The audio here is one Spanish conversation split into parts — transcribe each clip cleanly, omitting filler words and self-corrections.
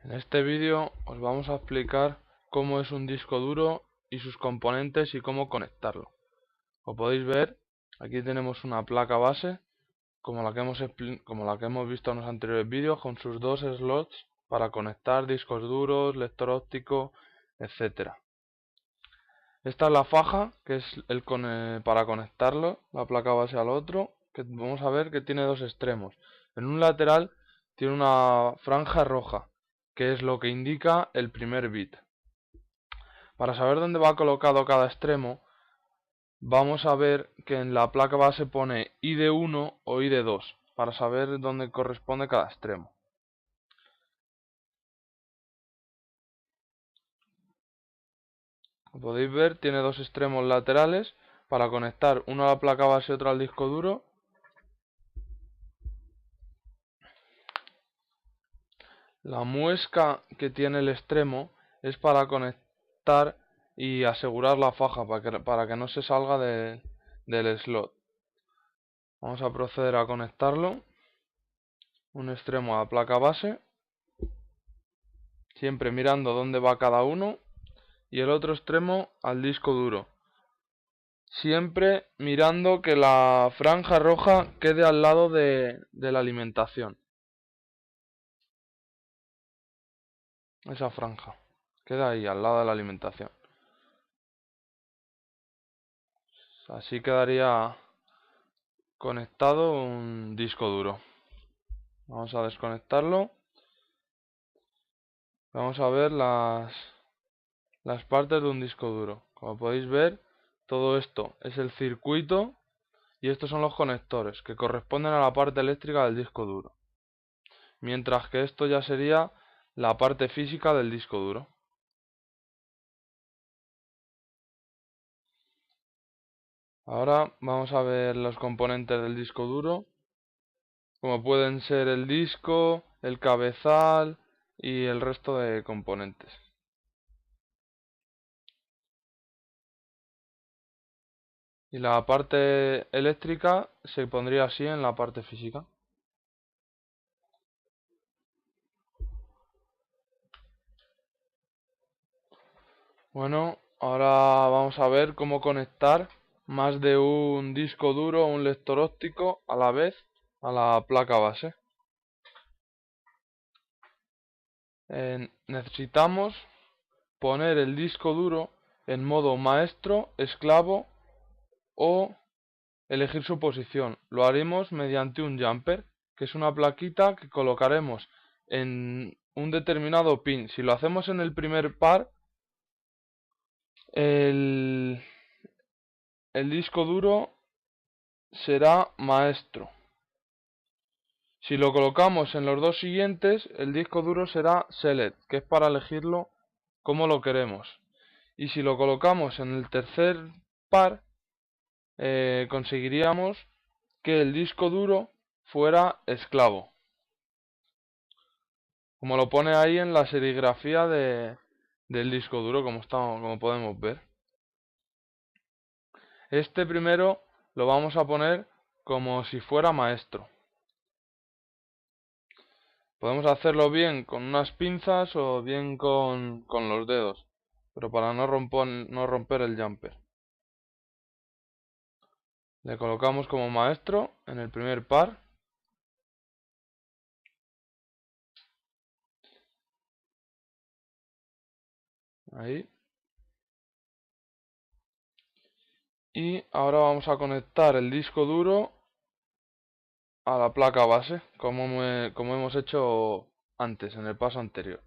En este vídeo os vamos a explicar cómo es un disco duro y sus componentes y cómo conectarlo. Como podéis ver, aquí tenemos una placa base como la que hemos visto en los anteriores vídeos, con sus dos slots para conectar discos duros, lector óptico, etcétera. Esta es la faja, que es para conectarlo, la placa base al otro, que vamos a ver que tiene dos extremos. En un lateral tiene una franja roja, que es lo que indica el primer bit. Para saber dónde va colocado cada extremo, vamos a ver que en la placa base pone ID1 o ID2, para saber dónde corresponde cada extremo. Como podéis ver, tiene dos extremos laterales para conectar uno a la placa base y otro al disco duro. La muesca que tiene el extremo es para conectar y asegurar la faja para que no se salga del slot. Vamos a proceder a conectarlo. Un extremo a la placa base, siempre mirando dónde va cada uno, y el otro extremo al disco duro, siempre mirando que la franja roja quede al lado de la alimentación. Esa franja queda ahí al lado de la alimentación. Así quedaría conectado un disco duro. Vamos a desconectarlo. Vamos a ver las partes de un disco duro. Como podéis ver, todo esto es el circuito y estos son los conectores que corresponden a la parte eléctrica del disco duro. Mientras que esto ya sería la parte física del disco duro. Ahora vamos a ver los componentes del disco duro, como pueden ser el disco, el cabezal y el resto de componentes. Y la parte eléctrica se pondría así en la parte física. Bueno, ahora vamos a ver cómo conectar más de un disco duro o un lector óptico a la vez a la placa base. Necesitamos poner el disco duro en modo maestro, esclavo o elegir su posición. Lo haremos mediante un jumper, que es una plaquita que colocaremos en un determinado pin. Si lo hacemos en el primer par, el disco duro será maestro. Si lo colocamos en los dos siguientes, el disco duro será select, que es para elegirlo como lo queremos. Y si lo colocamos en el tercer par, conseguiríamos que el disco duro fuera esclavo, como lo pone ahí en la serigrafía del disco duro, como podemos ver. Este primero lo vamos a poner como si fuera maestro. Podemos hacerlo bien con unas pinzas o bien con los dedos, pero para no romper el jumper. Le colocamos como maestro en el primer par. Ahí. Y ahora vamos a conectar el disco duro a la placa base, como hemos hecho antes, en el paso anterior.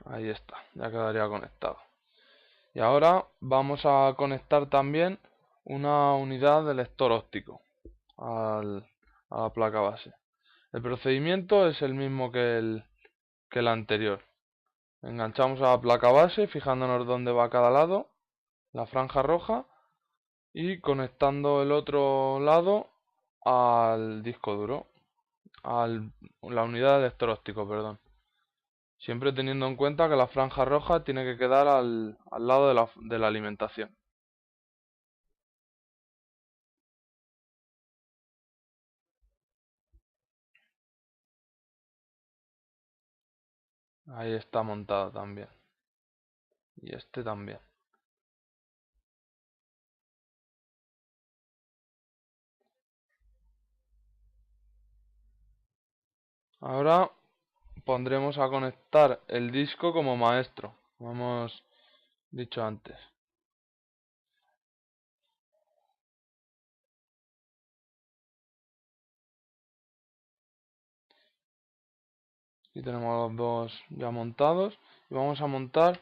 Ahí está, ya quedaría conectado. Y ahora vamos a conectar también una unidad de lector óptico a la placa base. El procedimiento es el mismo que el anterior. Enganchamos a la placa base, fijándonos dónde va cada lado, la franja roja, y conectando el otro lado al disco duro, la unidad de lector óptico, perdón. Siempre teniendo en cuenta que la franja roja tiene que quedar al lado de la alimentación. Ahí está montado también. Y este también. Ahora pondremos a conectar el disco como maestro, como hemos dicho antes. Aquí tenemos los dos ya montados y vamos a montar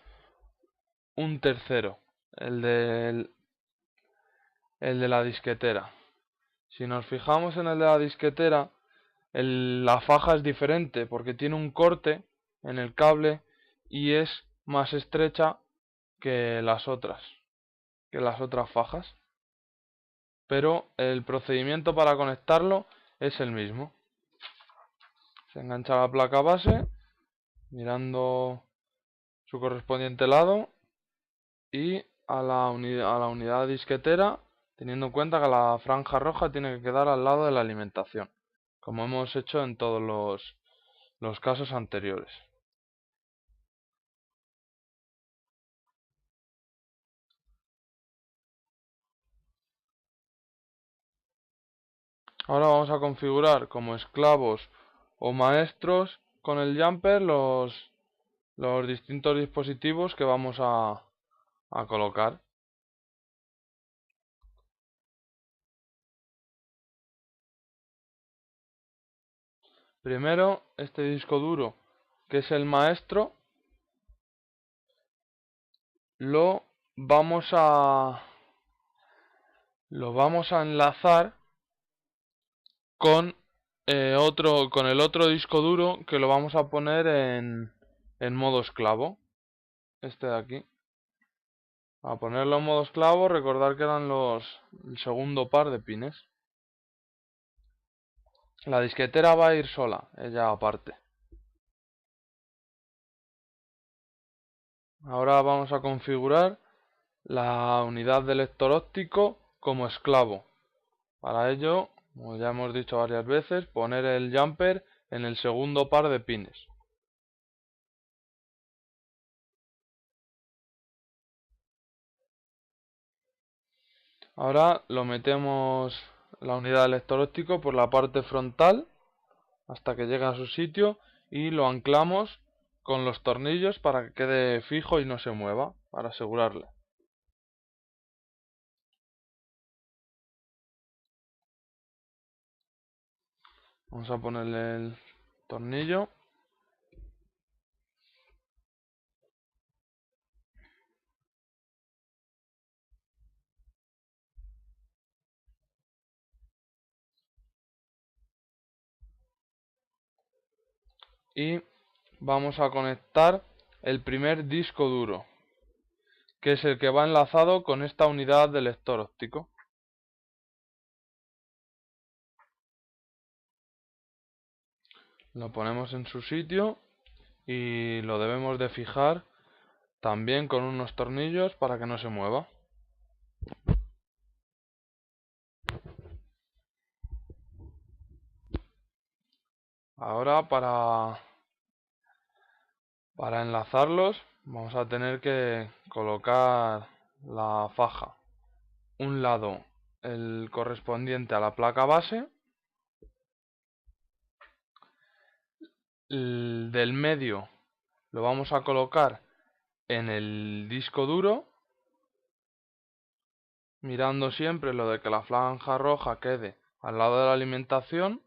un tercero, el de la disquetera. Si nos fijamos en el de la disquetera, la faja es diferente porque tiene un corte en el cable y es más estrecha que las otras fajas. Pero el procedimiento para conectarlo es el mismo. Se engancha la placa base mirando su correspondiente lado y a la unidad disquetera, teniendo en cuenta que la franja roja tiene que quedar al lado de la alimentación, como hemos hecho en todos los casos anteriores. Ahora vamos a configurar como esclavos o maestros con el jumper los distintos dispositivos que vamos a colocar. Primero, este disco duro, que es el maestro, lo vamos a enlazar con con el otro disco duro que lo vamos a poner en modo esclavo, este de aquí. A ponerlo en modo esclavo, recordar que eran el segundo par de pines. La disquetera va a ir sola, ella aparte. Ahora vamos a configurar la unidad de lector óptico como esclavo. Para ello, como ya hemos dicho varias veces, poner el jumper en el segundo par de pines. Ahora lo metemos la unidad de lector óptico por la parte frontal hasta que llegue a su sitio y lo anclamos con los tornillos para que quede fijo y no se mueva, para asegurarle. Vamos a ponerle el tornillo. Y vamos a conectar el primer disco duro, que es el que va enlazado con esta unidad de lector óptico. Lo ponemos en su sitio y lo debemos de fijar también con unos tornillos para que no se mueva. Ahora para enlazarlos vamos a tener que colocar la faja. Un lado el correspondiente a la placa base, el del medio lo vamos a colocar en el disco duro, mirando siempre lo de que la franja roja quede al lado de la alimentación,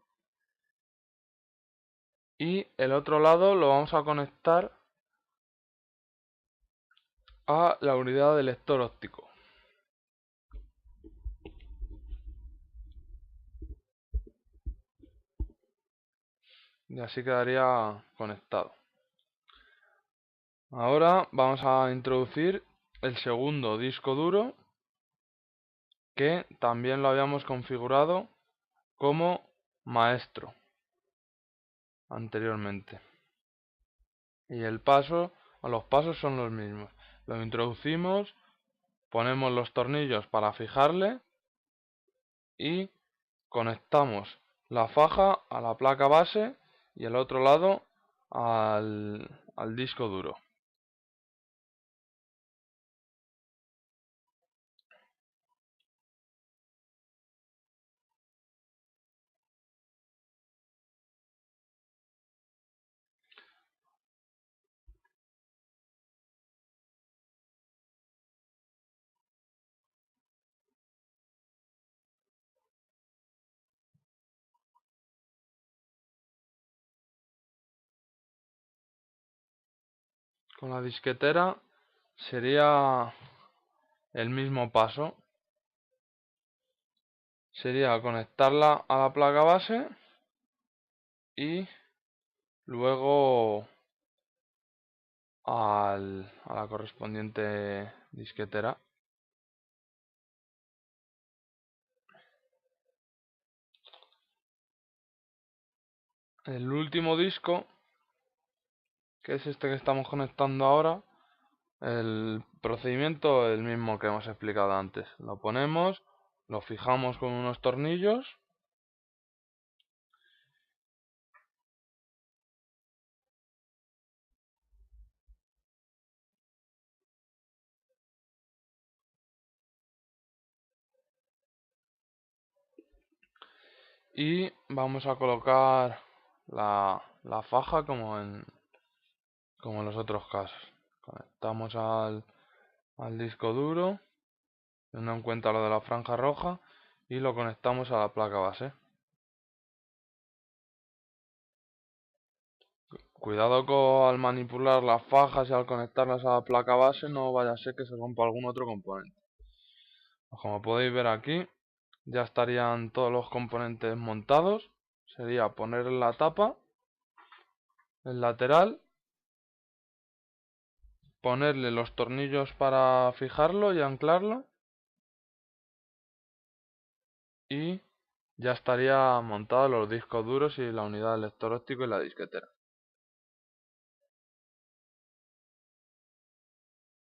y el otro lado lo vamos a conectar a la unidad de lector óptico. Y así quedaría conectado. Ahora vamos a introducir el segundo disco duro, que también lo habíamos configurado como maestro anteriormente. Y los pasos son los mismos. Lo introducimos, ponemos los tornillos para fijarle y conectamos la faja a la placa base y el otro lado al al disco duro. Con la disquetera sería el mismo paso. Sería conectarla a la placa base y luego a la correspondiente disquetera. El último disco, que es este que estamos conectando ahora, el procedimiento es el mismo que hemos explicado antes. Lo ponemos, lo fijamos con unos tornillos y vamos a colocar la faja como en los otros casos. Conectamos al disco duro, teniendo en cuenta lo de la franja roja, y lo conectamos a la placa base. Cuidado al manipular las fajas y al conectarlas a la placa base, no vaya a ser que se rompa algún otro componente. Como podéis ver aquí, ya estarían todos los componentes montados. Sería poner la tapa, el lateral, ponerle los tornillos para fijarlo y anclarlo, y ya estaría montado los discos duros y la unidad del lector óptico y la disquetera.